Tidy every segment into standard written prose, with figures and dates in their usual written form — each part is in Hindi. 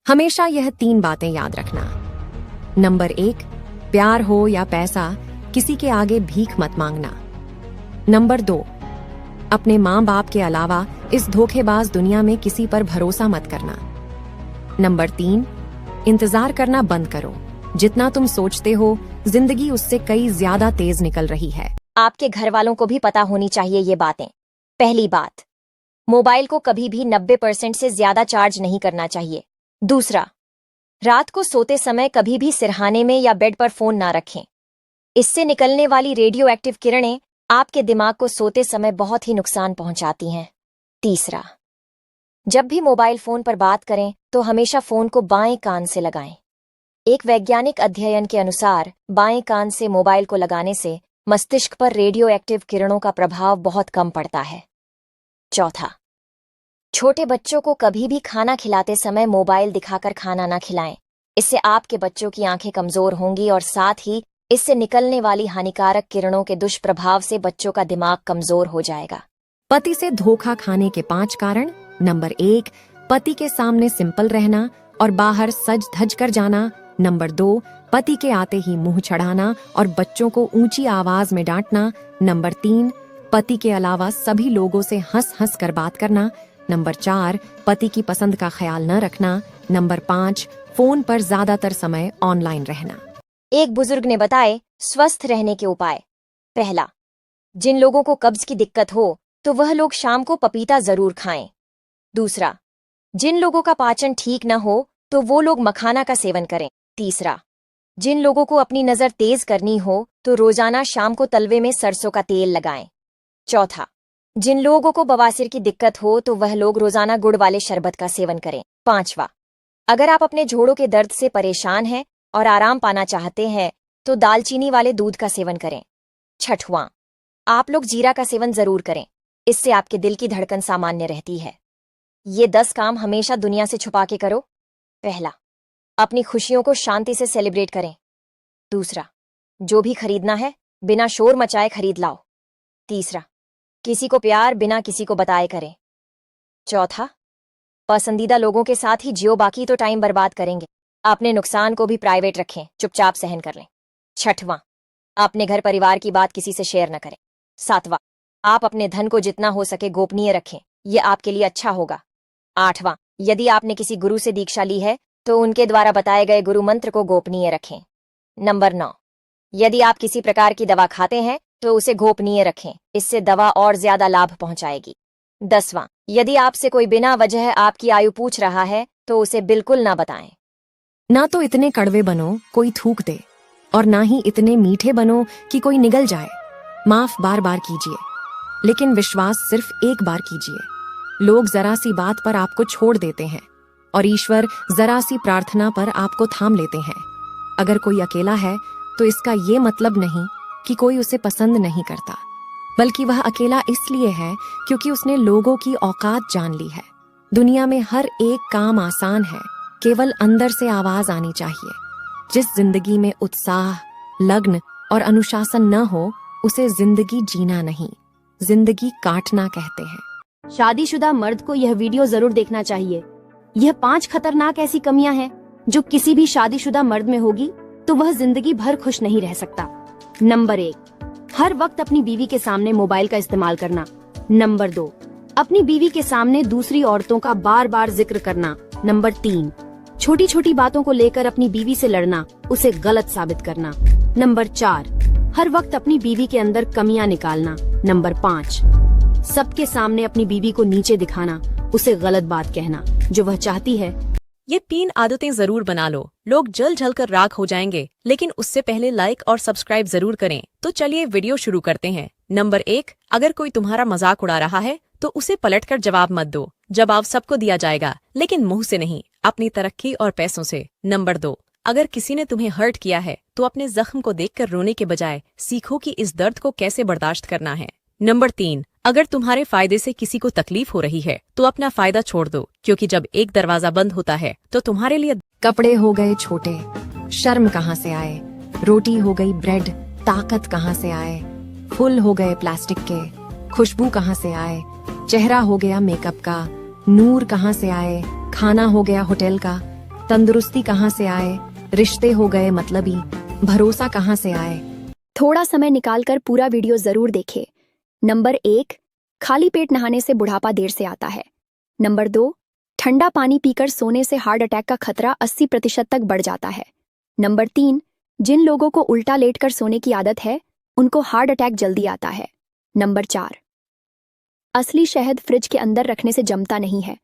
हमेशा यह 3 बातें याद रखना। नंबर 1, प्यार हो या पैसा, किसी के आगे भीख मत मांगना। नंबर 2, अपने माँ बाप के अलावा इस धोखेबाज दुनिया में किसी पर भरोसा मत करना। नंबर 3, इंतजार करना बंद करो। जितना तुम सोचते हो, जिंदगी उससे कई ज्यादा तेज निकल रही है। आपके घर वालों को भी पता होनी चाहिए ये बातें। पहली बात, मोबाइल को कभी भी 90% से ज्यादा चार्ज नहीं करना चाहिए। दूसरा, रात को सोते समय कभी भी सिरहाने में या बेड पर फोन ना रखें। इससे निकलने वाली रेडियो एक्टिव किरणें आपके दिमाग को सोते समय बहुत ही नुकसान पहुंचाती हैं। तीसरा, जब भी मोबाइल फोन पर बात करें तो हमेशा फोन को बाएं कान से लगाएं। एक वैज्ञानिक अध्ययन के अनुसार बाएं कान से मोबाइल को लगाने से मस्तिष्क पर रेडियो एक्टिव किरणों का प्रभाव बहुत कम पड़ता है। चौथा, छोटे बच्चों को कभी भी खाना खिलाते समय मोबाइल दिखाकर खाना ना खिलाएं। इससे आपके बच्चों की आंखें कमजोर होंगी और साथ ही इससे निकलने वाली हानिकारक किरणों के दुष्प्रभाव से बच्चों का दिमाग कमजोर हो जाएगा। पति से धोखा खाने के 5 कारण। नंबर 1, पति के सामने सिंपल रहना और बाहर सज धज कर जाना। नंबर 2, पति के आते ही मुंह चढ़ाना और बच्चों को ऊंची आवाज में डांटना। नंबर 3, पति के अलावा सभी लोगों से हंस हंस कर बात करना। नंबर 4, पति की पसंद का ख्याल न रखना। नंबर 5, फोन पर ज्यादातर समय ऑनलाइन रहना। एक बुजुर्ग ने बताए स्वस्थ रहने के उपाय। पहला, जिन लोगों को कब्ज की दिक्कत हो तो वह लोग शाम को पपीता जरूर खाएं। दूसरा, जिन लोगों का पाचन ठीक न हो तो वो लोग मखाना का सेवन करें। तीसरा, जिन लोगों को अपनी नजर तेज करनी हो तो रोजाना शाम को तलवे में सरसों का तेल लगाएं। चौथा, जिन लोगों को बवासीर की दिक्कत हो तो वह लोग रोजाना गुड़ वाले शरबत का सेवन करें। पांचवा, अगर आप अपने जोड़ों के दर्द से परेशान हैं और आराम पाना चाहते हैं तो दालचीनी वाले दूध का सेवन करें। छठवां, आप लोग जीरा का सेवन जरूर करें। इससे आपके दिल की धड़कन सामान्य रहती है। ये 10 काम हमेशा दुनिया से छुपा के करो। पहला, अपनी खुशियों को शांति से सेलिब्रेट करें। दूसरा, जो भी खरीदना है बिना शोर मचाए खरीद लाओ। तीसरा, किसी को प्यार बिना किसी को बताए करें। चौथा, पसंदीदा लोगों के साथ ही जियो, बाकी तो टाइम बर्बाद करेंगे। अपने नुकसान को भी प्राइवेट रखें, चुपचाप सहन कर लें। छठवां, अपने घर परिवार की बात किसी से शेयर न करें। सातवां, आप अपने धन को जितना हो सके गोपनीय रखें, यह आपके लिए अच्छा होगा। आठवां, यदि आपने किसी गुरु से दीक्षा ली है तो उनके द्वारा बताए गए गुरु मंत्र को गोपनीय रखें। नंबर 9, यदि आप किसी प्रकार की दवा खाते हैं तो उसे गोपनीय रखें, इससे दवा और ज्यादा लाभ पहुंचाएगी। 10वां, यदि आपसे कोई बिना वजह आपकी आयु पूछ रहा है तो उसे बिल्कुल ना बताएं। ना तो इतने कड़वे बनो कोई थूक दे और ना ही इतने मीठे बनो कि कोई निगल जाए। माफ बार बार कीजिए, लेकिन विश्वास सिर्फ एक बार कीजिए। लोग जरा सी बात पर आपको छोड़ देते हैं और ईश्वर जरा सी प्रार्थना पर आपको थाम लेते हैं। अगर कोई अकेला है तो इसका ये मतलब नहीं कि कोई उसे पसंद नहीं करता, बल्कि वह अकेला इसलिए है क्योंकि उसने लोगों की औकात जान ली है। दुनिया में हर एक काम आसान है, केवल अंदर से आवाज आनी चाहिए। जिस जिंदगी में उत्साह, लग्न और अनुशासन न हो उसे जिंदगी जीना नहीं, जिंदगी काटना कहते हैं। शादीशुदा मर्द को यह वीडियो जरूर देखना चाहिए। यह 5 खतरनाक ऐसी कमियां हैं जो किसी भी शादीशुदा मर्द में होगी तो वह जिंदगी भर खुश नहीं रह सकता। नंबर 1, हर वक्त अपनी बीवी के सामने मोबाइल का इस्तेमाल करना। नंबर 2, अपनी बीवी के सामने दूसरी औरतों का बार बार जिक्र करना। नंबर 3, छोटी छोटी बातों को लेकर अपनी बीवी से लड़ना, उसे गलत साबित करना। नंबर 4, हर वक्त अपनी बीवी के अंदर कमियां निकालना। नंबर 5, सबके सामने अपनी बीवी को नीचे दिखाना, उसे गलत बात कहना जो वह चाहती है। ये 3 आदतें जरूर बना लो। लोग जल जल कर राख हो जाएंगे, लेकिन उससे पहले लाइक और सब्सक्राइब जरूर करें। तो चलिए वीडियो शुरू करते हैं। नंबर 1, अगर कोई तुम्हारा मजाक उड़ा रहा है तो उसे पलटकर जवाब मत दो। जवाब सबको दिया जाएगा, लेकिन मुंह से नहीं, अपनी तरक्की और पैसों से। नंबर 2, अगर किसी ने तुम्हें हर्ट किया है तो अपने जख्म को देखकर रोने के बजाय सीखो कि इस दर्द को कैसे बर्दाश्त करना है। नंबर 3, अगर तुम्हारे फायदे से किसी को तकलीफ हो रही है तो अपना फायदा छोड़ दो, क्योंकि जब एक दरवाजा बंद होता है तो तुम्हारे लिए कपड़े हो गए छोटे, शर्म कहाँ से आए। रोटी हो गई ब्रेड, ताकत कहाँ से आए। फूल हो गए प्लास्टिक के, खुशबू कहाँ से आए। चेहरा हो गया मेकअप का, नूर कहाँ से आए। खाना हो गया होटल का, तंदुरुस्ती कहाँ से आए, रिश्ते हो गए मतलबी, भरोसा कहाँ से आए। थोड़ा समय निकालकर पूरा वीडियो जरूर देखें। नंबर 1, खाली पेट नहाने से बुढ़ापा देर से आता है। नंबर 2, ठंडा पानी पीकर सोने से हार्ट अटैक का खतरा 80% तक बढ़ जाता है। नंबर 3, जिन लोगों को उल्टा लेटकर सोने की आदत है उनको हार्ट अटैक जल्दी आता है। नंबर 4, असली शहद फ्रिज के अंदर रखने से जमता नहीं है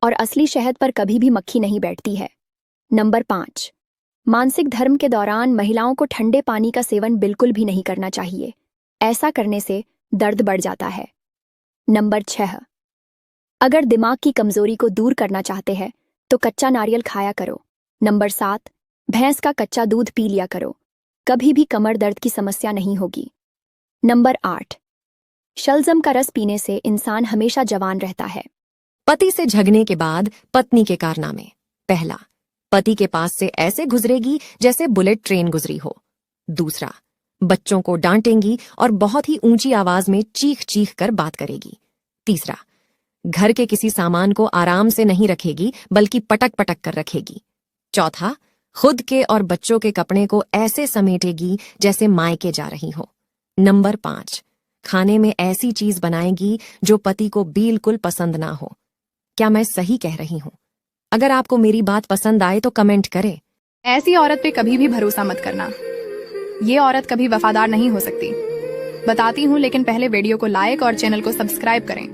और असली शहद पर कभी भी मक्खी नहीं बैठती है। नंबर 5, मासिक धर्म के दौरान महिलाओं को ठंडे पानी का सेवन बिल्कुल भी नहीं करना चाहिए, ऐसा करने से दर्द बढ़ जाता है। नंबर 6, अगर दिमाग की कमजोरी को दूर करना चाहते हैं तो कच्चा नारियल खाया करो। नंबर 7, भैंस का कच्चा दूध पी लिया करो, कभी भी कमर दर्द की समस्या नहीं होगी। नंबर 8, शलजम का रस पीने से इंसान हमेशा जवान रहता है। पति से झगड़ने के बाद पत्नी के कारनामे। पहला, पति के पास से ऐसे गुजरेगी जैसे बुलेट ट्रेन गुजरी हो। दूसरा, बच्चों को डांटेंगी और बहुत ही ऊंची आवाज में चीख चीख कर बात करेगी। तीसरा, घर के किसी सामान को आराम से नहीं रखेगी बल्कि पटक पटक कर रखेगी। चौथा, खुद के और बच्चों के कपड़े को ऐसे समेटेगी जैसे मायके जा रही हो। नंबर 5, खाने में ऐसी चीज बनाएगी जो पति को बिल्कुल पसंद ना हो। क्या मैं सही कह रही हूं? अगर आपको मेरी बात पसंद आए तो कमेंट करें। ऐसी औरत पे कभी भी भरोसा मत करना। ये औरत कभी वफादार नहीं हो सकती। बताती हूँ, लेकिन पहले वीडियो को लाइक और चैनल को सब्सक्राइब करें।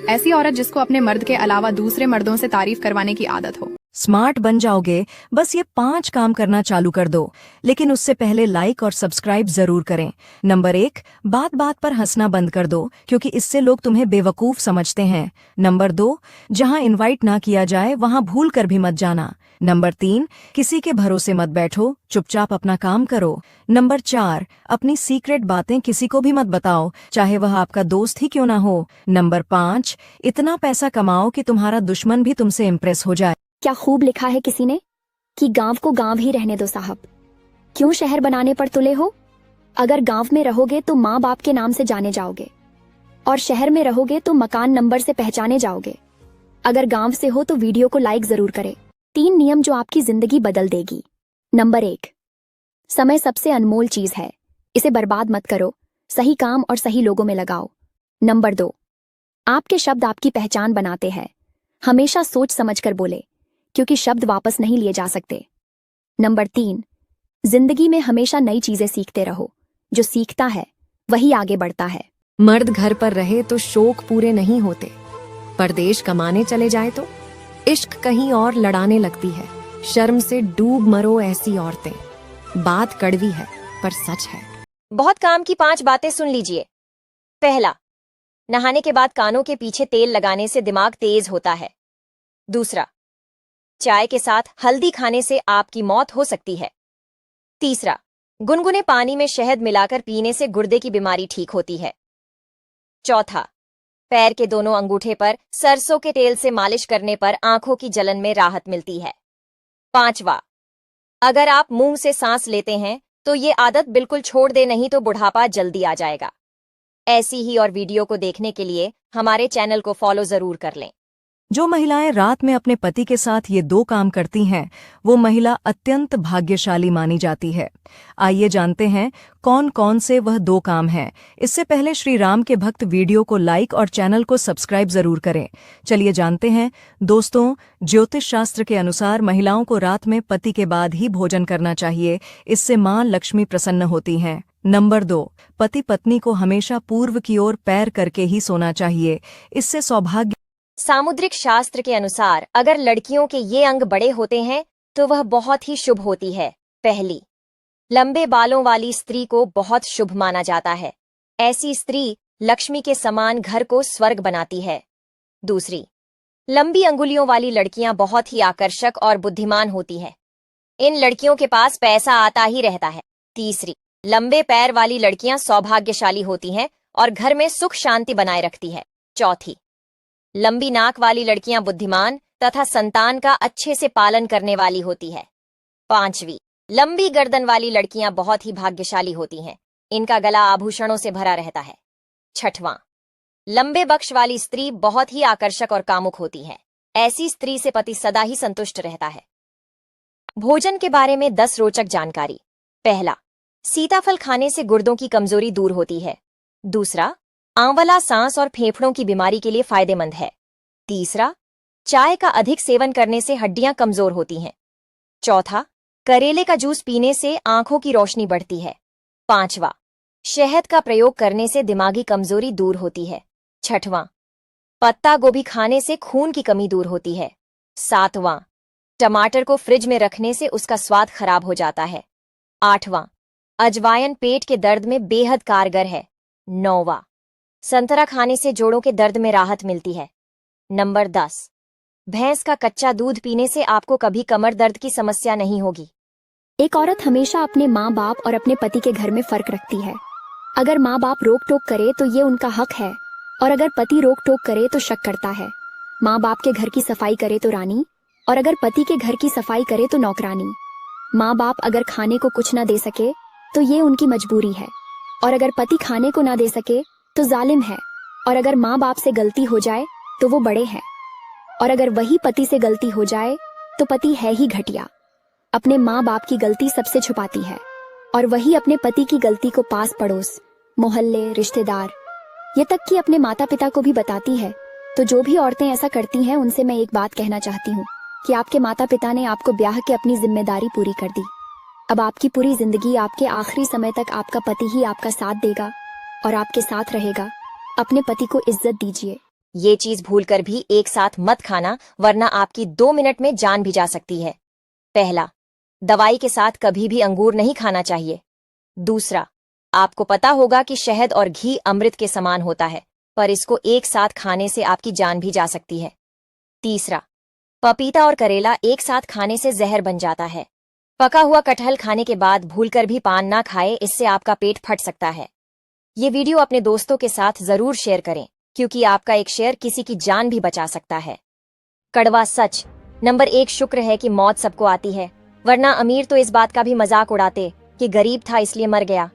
ऐसी औरत जिसको अपने मर्द के अलावा दूसरे मर्दों से तारीफ करवाने की आदत हो। स्मार्ट बन जाओगे, बस ये 5 काम करना चालू कर दो, लेकिन उससे पहले लाइक और सब्सक्राइब जरूर करें। नंबर 1, बात बात पर हंसना बंद कर दो, क्योंकि इससे लोग तुम्हें बेवकूफ समझते हैं। नंबर 2, जहां इनवाइट ना किया जाए वहां भूल कर भी मत जाना। नंबर 3, किसी के भरोसे मत बैठो, चुपचाप अपना काम करो। नंबर 4, अपनी सीक्रेट बातें किसी को भी मत बताओ, चाहे वह आपका दोस्त ही क्यों ना हो। नंबर 5, इतना पैसा कमाओ कि तुम्हारा दुश्मन भी तुमसे इम्प्रेस हो जाए। क्या खूब लिखा है किसी ने कि गांव को गांव ही रहने दो साहब, क्यों शहर बनाने पर तुले हो। अगर गांव में रहोगे तो माँ बाप के नाम से जाने जाओगे और शहर में रहोगे तो मकान नंबर से पहचाने जाओगे। अगर गांव से हो तो वीडियो को लाइक जरूर करें। 3 नियम जो आपकी जिंदगी बदल देगी। नंबर 1, समय सबसे अनमोल चीज है, इसे बर्बाद मत करो, सही काम और सही लोगों में लगाओ। नंबर 2, आपके शब्द आपकी पहचान बनाते हैं, हमेशा सोच समझ कर बोले, क्योंकि शब्द वापस नहीं लिए जा सकते। नंबर 3, जिंदगी में हमेशा नई चीजें सीखते रहो, जो सीखता है वही आगे बढ़ता है। मर्द घर पर रहे तो शौक पूरे नहीं होते, परदेश कमाने चले जाए तो इश्क कहीं और लड़ाने लगती है। शर्म से डूब मरो ऐसी औरतें। बात कड़वी है पर सच है। बहुत काम की 5 बातें सुन लीजिए। पहला, नहाने के बाद कानों के पीछे तेल लगाने से दिमाग तेज होता है। दूसरा, चाय के साथ हल्दी खाने से आपकी मौत हो सकती है। तीसरा, गुनगुने पानी में शहद मिलाकर पीने से गुर्दे की बीमारी ठीक होती है। चौथा, पैर के दोनों अंगूठे पर सरसों के तेल से मालिश करने पर आंखों की जलन में राहत मिलती है। 5वां, अगर आप मुंह से सांस लेते हैं तो ये आदत बिल्कुल छोड़ दे, नहीं तो बुढ़ापा जल्दी आ जाएगा। ऐसी ही और वीडियो को देखने के लिए हमारे चैनल को फॉलो जरूर कर लें। जो महिलाएं रात में अपने पति के साथ ये 2 काम करती हैं, वो महिला अत्यंत भाग्यशाली मानी जाती है। आइए जानते हैं कौन कौन से वह 2 काम हैं। इससे पहले श्री राम के भक्त वीडियो को लाइक और चैनल को सब्सक्राइब जरूर करें। चलिए जानते हैं। दोस्तों, ज्योतिष शास्त्र के अनुसार महिलाओं को रात में पति के बाद ही भोजन करना चाहिए, इससे मां लक्ष्मी प्रसन्न होती हैं। नंबर 2, पति पत्नी को हमेशा पूर्व की ओर पैर करके ही सोना चाहिए, इससे सौभाग्य। सामुद्रिक शास्त्र के अनुसार अगर लड़कियों के ये अंग बड़े होते हैं तो वह बहुत ही शुभ होती है। पहली, लंबे बालों वाली स्त्री को बहुत शुभ माना जाता है। ऐसी स्त्री लक्ष्मी के समान घर को स्वर्ग बनाती है। दूसरी, लंबी अंगुलियों वाली लड़कियां बहुत ही आकर्षक और बुद्धिमान होती है। इन लड़कियों के पास पैसा आता ही रहता है। तीसरी, लंबे पैर वाली लड़कियां सौभाग्यशाली होती हैं और घर में सुख शांति बनाए रखती है। चौथी, लंबी नाक वाली लड़कियां बुद्धिमान तथा संतान का अच्छे से पालन करने वाली होती है। 5वीं, लंबी गर्दन वाली लड़कियां बहुत ही भाग्यशाली होती हैं, इनका गला आभूषणों से भरा रहता है। 6वां, लंबे बक्ष वाली स्त्री बहुत ही आकर्षक और कामुक होती है। ऐसी स्त्री से पति सदा ही संतुष्ट रहता है। भोजन के बारे में 10 रोचक जानकारी। पहला, सीताफल खाने से गुर्दों की कमजोरी दूर होती है। दूसरा, आंवला सांस और फेफड़ों की बीमारी के लिए फायदेमंद है। तीसरा, चाय का अधिक सेवन करने से हड्डियां कमजोर होती हैं। चौथा, करेले का जूस पीने से आंखों की रोशनी बढ़ती है। पांचवा, शहद का प्रयोग करने से दिमागी कमजोरी दूर होती है। छठवां, पत्ता गोभी खाने से खून की कमी दूर होती है। सातवां, टमाटर को फ्रिज में रखने से उसका स्वाद खराब हो जाता है। आठवां, अजवायन पेट के दर्द में बेहद कारगर है। नौवां, संतरा खाने से जोड़ों के दर्द में राहत मिलती है। नंबर 10, भैंस का कच्चा दूध पीने से आपको कभी कमर दर्द की समस्या नहीं होगी। एक औरत हमेशा अपने माँ बाप और अपने पति के घर में फर्क रखती है। अगर माँ बाप रोक टोक करे तो ये उनका हक है, और अगर पति रोक टोक करे तो शक करता है। माँ बाप के घर की सफाई करे तो रानी, और अगर पति के घर की सफाई करे तो नौकरानी। माँ बाप अगर खाने को कुछ ना दे सके तो ये उनकी मजबूरी है, और अगर पति खाने को ना दे सके तो जालिम है, और अगर माँ बाप से गलती हो जाए तो वो बड़े हैं, और अगर वही पति से गलती हो जाए तो पति है ही घटिया। अपने माँ बाप की गलती सबसे छुपाती है, और वही अपने पति की गलती को पास पड़ोस, मोहल्ले, रिश्तेदार, ये तक कि अपने माता पिता को भी बताती है। तो जो भी औरतें ऐसा करती हैं उनसे मैं एक बात कहना चाहती हूँ कि आपके माता पिता ने आपको ब्याह के अपनी जिम्मेदारी पूरी कर दी। अब आपकी पूरी जिंदगी, आपके आखिरी समय तक आपका पति ही आपका साथ देगा और आपके साथ रहेगा। अपने पति को इज्जत दीजिए। ये चीज भूलकर भी एक साथ मत खाना, वरना आपकी 2 मिनट में जान भी जा सकती है। पहला, दवाई के साथ कभी भी अंगूर नहीं खाना चाहिए। दूसरा, आपको पता होगा कि शहद और घी अमृत के समान होता है, पर इसको एक साथ खाने से आपकी जान भी जा सकती है। तीसरा, पपीता और करेला एक साथ खाने से जहर बन जाता है। पका हुआ कटहल खाने के बाद भूलकर भी पान ना खाए, इससे आपका पेट फट सकता है। ये वीडियो अपने दोस्तों के साथ जरूर शेयर करें, क्योंकि आपका एक शेयर किसी की जान भी बचा सकता है। कड़वा सच। नंबर 1, शुक्र है कि मौत सबको आती है, वरना अमीर तो इस बात का भी मजाक उड़ाते कि गरीब था इसलिए मर गया।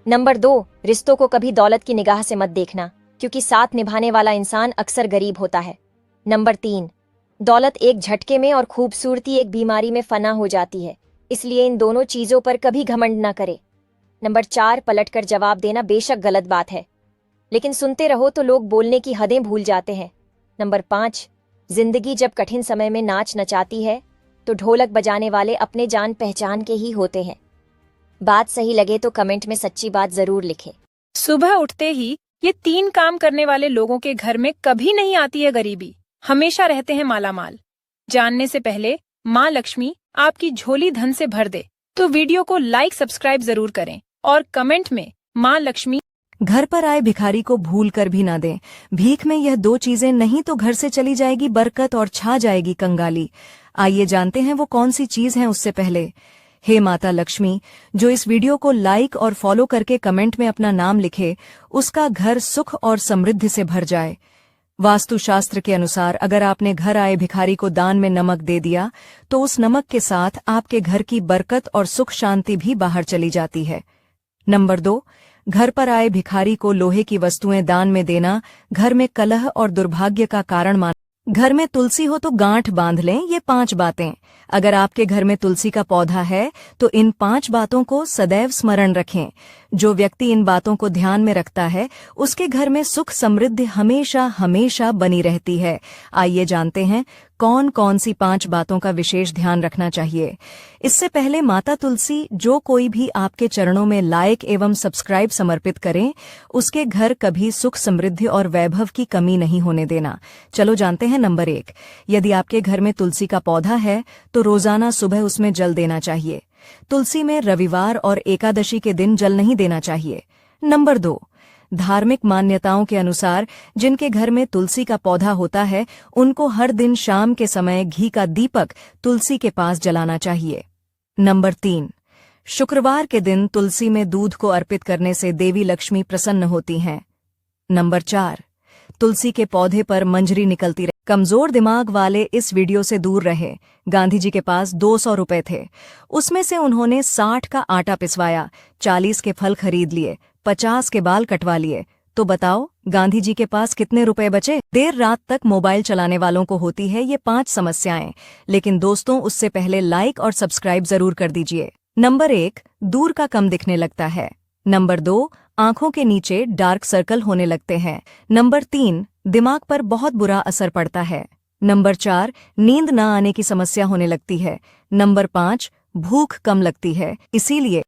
नंबर 2, रिश्तों को कभी दौलत की निगाह से मत देखना, क्योंकि साथ निभाने वाला इंसान अक्सर गरीब होता है। नंबर 3, दौलत एक झटके में और खूबसूरती एक बीमारी में फना हो जाती है, इसलिए इन दोनों चीजों पर कभी घमंड न करे। नंबर 4, पलटकर जवाब देना बेशक गलत बात है, लेकिन सुनते रहो तो लोग बोलने की हदें भूल जाते हैं। नंबर 5, जिंदगी जब कठिन समय में नाच नचाती है तो ढोलक बजाने वाले अपने जान पहचान के ही होते हैं। बात सही लगे तो कमेंट में सच्ची बात जरूर लिखें। सुबह उठते ही ये 3 काम करने वाले लोगों के घर में कभी नहीं आती है गरीबी, हमेशा रहते हैं मालामाल। जानने से पहले माँ लक्ष्मी आपकी झोली धन से भर दे, तो वीडियो को लाइक सब्सक्राइब जरूर करें और कमेंट में माँ लक्ष्मी। घर पर आए भिखारी को भूल कर भी ना दें। भीख में यह 2 चीजें नहीं तो घर से चली जाएगी बरकत और छा जाएगी कंगाली। आइए जानते हैं वो कौन सी चीज है। उससे पहले, हे माता लक्ष्मी, जो इस वीडियो को लाइक और फॉलो करके कमेंट में अपना नाम लिखे, उसका घर सुख और समृद्धि से भर जाए। वास्तुशास्त्र के अनुसार अगर आपने घर आए भिखारी को दान में नमक दे दिया तो उस नमक के साथ आपके घर की बरकत और सुख शांति भी बाहर चली जाती है। नंबर 2, घर पर आए भिखारी को लोहे की वस्तुएं दान में देना घर में कलह और दुर्भाग्य का कारण मान। घर में तुलसी हो तो गांठ बांध लें। ये 5 बातें। अगर आपके घर में तुलसी का पौधा है तो इन 5 बातों को सदैव स्मरण रखें। जो व्यक्ति इन बातों को ध्यान में रखता है उसके घर में सुख समृद्धि हमेशा हमेशा बनी रहती है। आइए जानते हैं कौन कौन सी 5 बातों का विशेष ध्यान रखना चाहिए। इससे पहले माता तुलसी जो कोई भी आपके चरणों में लाइक एवं सब्सक्राइब समर्पित करें, उसके घर कभी सुख समृद्धि और वैभव की कमी नहीं होने देना। चलो जानते हैं। नंबर 1, यदि आपके घर में तुलसी का पौधा है तो रोजाना सुबह उसमें जल देना चाहिए। तुलसी में रविवार और एकादशी के दिन जल नहीं देना चाहिए। नंबर 2, धार्मिक मान्यताओं के अनुसार जिनके घर में तुलसी का पौधा होता है उनको हर दिन शाम के समय घी का दीपक तुलसी के पास जलाना चाहिए। नंबर 3, शुक्रवार के दिन तुलसी में दूध को अर्पित करने से देवी लक्ष्मी प्रसन्न होती हैं। नंबर 4, तुलसी के पौधे पर मंजरी निकलती रहे। कमजोर दिमाग वाले इस वीडियो से दूर रहे। गांधी जी के पास 200 रुपए थे, उसमें से उन्होंने 60 का आटा पिसवाया, 40 के फल खरीद लिए, 50 के बाल कटवा लिए, तो बताओ गांधी जी के पास कितने रुपए बचे? देर रात तक मोबाइल चलाने वालों को होती है ये 5 समस्याएं, लेकिन दोस्तों उससे पहले लाइक और सब्सक्राइब जरूर कर दीजिए। नंबर 1, दूर का कम दिखने लगता है। नंबर 2, आंखों के नीचे डार्क सर्कल होने लगते हैं। नंबर 3, दिमाग पर बहुत बुरा असर पड़ता है। नंबर 4, नींद न आने की समस्या होने लगती है। नंबर 5, भूख कम लगती है। इसीलिए